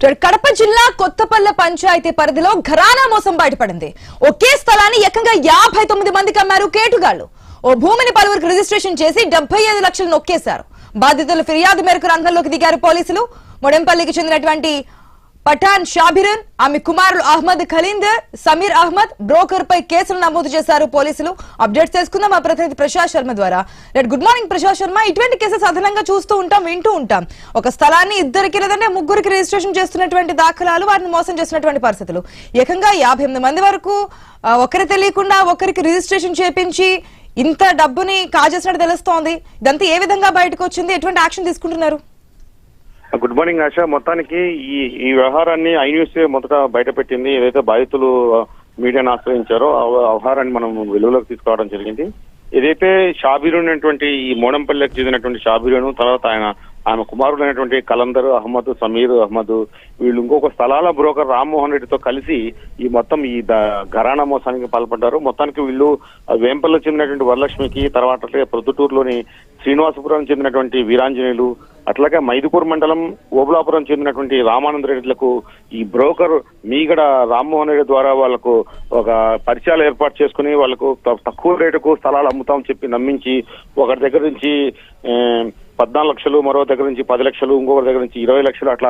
కడప జిల్లా కొత్తపల్లె పంచాయతీ పరిధిలో ఘరానా మోసం బయటపడింది. ఒకే స్థలాన్ని ఏకంగా 59 మందికి అమ్మారు కేటుగాళ్లు. ఓ భూమిని పలువురికి రిజిస్ట్రేషన్ చేసి 75 లక్షలు నొక్కేశారు. బాధితుల ఫిర్యాదు మేరకు రంగంలోకి దిగారు పోలీసులు. మొడెంపల్లికి చెందినటువంటి పఠాన్ షాబిరన్, ఆమె కుమారులు అహ్మద్ ఖలీందర్, సమీర్ అహ్మద్ బ్రోకర్ పై కేసులు నమోదు చేశారు పోలీసులు. అప్డేట్స్ తెలుసుకుందాం మా ప్రతినిధి ప్రశాంత్ శర్మ ద్వారా. Good morning Prashant Sharma. ఇటువంటి కేసెస్ అదనంగా చూస్తూ ఉంటాం, వింటూ ఉంటాం. ఒక స్థలాన్ని ఇద్దరికి లేదంటే ముగ్గురికి రిజిస్ట్రేషన్ చేస్తున్నటువంటి దాఖలాలు, వాటిని మోసం చేస్తున్నటువంటి పరిస్థితులు. ఏకంగా 58 మంది వరకు ఒకరి తెలియకుండా ఒకరికి రిజిస్ట్రేషన్ చేపించి ఇంత డబ్బుని కాజేసినట్టు తెలుస్తోంది. ఇదంతా ఏ విధంగా బయటకు వచ్చింది, ఎటువంటి యాక్షన్ తీసుకుంటున్నారు? గుడ్ మార్నింగ్ ఆశ. మొత్తానికి ఈ వ్యవహారాన్ని ఐ న్యూస్ మొదట బయట పెట్టింది. ఏదైతే బాధితులు మీడియాను ఆశ్రయించారో ఆ వ్యవహారాన్ని మనం వెలుగులోకి తీసుకురావడం జరిగింది. ఏదైతే షాబీరు అనేటువంటి ఈ మోడంపల్లికి చెందినటువంటి షాబీరును, తర్వాత ఆమె కుమారుడు అయినటువంటి కలందర్ అహ్మద్, సమీర్ అహ్మద్, వీళ్ళు ఇంకొక స్థలాల బ్రోకర్ రామ్మోహన్ రెడ్డితో కలిసి ఈ మొత్తం ఈ ఘరానా మోసానికి పాల్పడ్డారు. మొత్తానికి వీళ్ళు వేంపల్లో చెందినటువంటి వరలక్ష్మికి, తర్వాత ప్రొద్దుటూరులోని శ్రీనివాసపురం చెందినటువంటి వీరాంజనేయులు, అట్లాగే మైదుకూరు మండలం ఓబులాపురం చెందినటువంటి రామానంద రెడ్డిలకు ఈ బ్రోకర్ మీగడ రామ్మోహన్ రెడ్డి ద్వారా వాళ్లకు ఒక పరిచయాలు ఏర్పాటు చేసుకుని వాళ్లకు తక్కువ రేటుకు స్థలాలు అమ్ముతామని చెప్పి నమ్మించి ఒకరి దగ్గర నుంచి 14 లక్షలు, మరో దగ్గర నుంచి 10 లక్షలు, ఇంకొకరి దగ్గర నుంచి 20 లక్షలు, అట్లా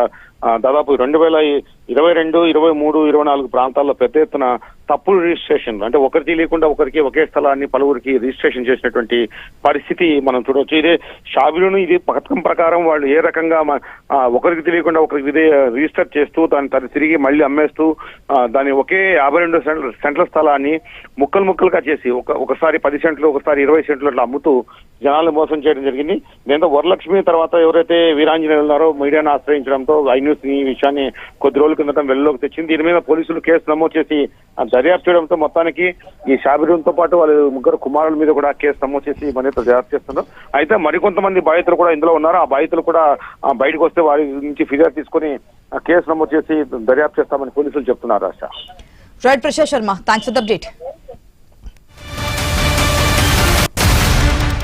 దాదాపు 2022, 23, 24 ప్రాంతాల్లో పెద్ద ఎత్తున తప్పుడు రిజిస్ట్రేషన్, అంటే ఒకరికి తెలియకుండా ఒకరికి ఒకే స్థలాన్ని పలువురికి రిజిస్ట్రేషన్ చేసినటువంటి పరిస్థితి మనం చూడవచ్చు. ఇదే షాబీరును ఇది పథకం ప్రకారం వాళ్ళు ఏ రకంగా ఒకరికి తెలియకుండా ఒకరికి రిజిస్టర్ చేస్తూ దాన్ని తిరిగి మళ్ళీ అమ్మేస్తూ దాన్ని ఒకే 52 సెంట్ల స్థలాన్ని ముక్కలు ముక్కలుగా చేసి ఒకసారి 10 సెంట్లు, ఒకసారి 20 సెంట్లు అట్లా అమ్ముతూ జనాలు మోసం చేయడం జరిగింది. దీంతో వరలక్ష్మి తర్వాత ఎవరైతే వీరాంజనేయులు ఉన్నారో మీడియాను ఆశ్రయించడంతో ఐ న్యూస్ ఈ విషయాన్ని కొద్ది రోజుల కిందట వెలుగులోకి తెచ్చింది. దీని మీద పోలీసులు కేసు నమోదు చేసి దర్యాప్తు చేయడంతో మొత్తానికి ఈ షాబీరుతో పాటు వాళ్ళ ముగ్గురు కుమారుల మీద కూడా కేసు నమోదు చేసి మన దర్యాప్తు చేస్తున్నారు. అయితే మరికొంతమంది బాధితులు కూడా ఇందులో ఉన్నారు. ఆ బాధితులు కూడా బయటకు వస్తే వారి నుంచి ఫిర్యాదు తీసుకుని కేసు నమోదు చేసి దర్యాప్తు చేస్తామని పోలీసులు చెప్తున్నారు. Right Prashant Sharma, thanks for the update.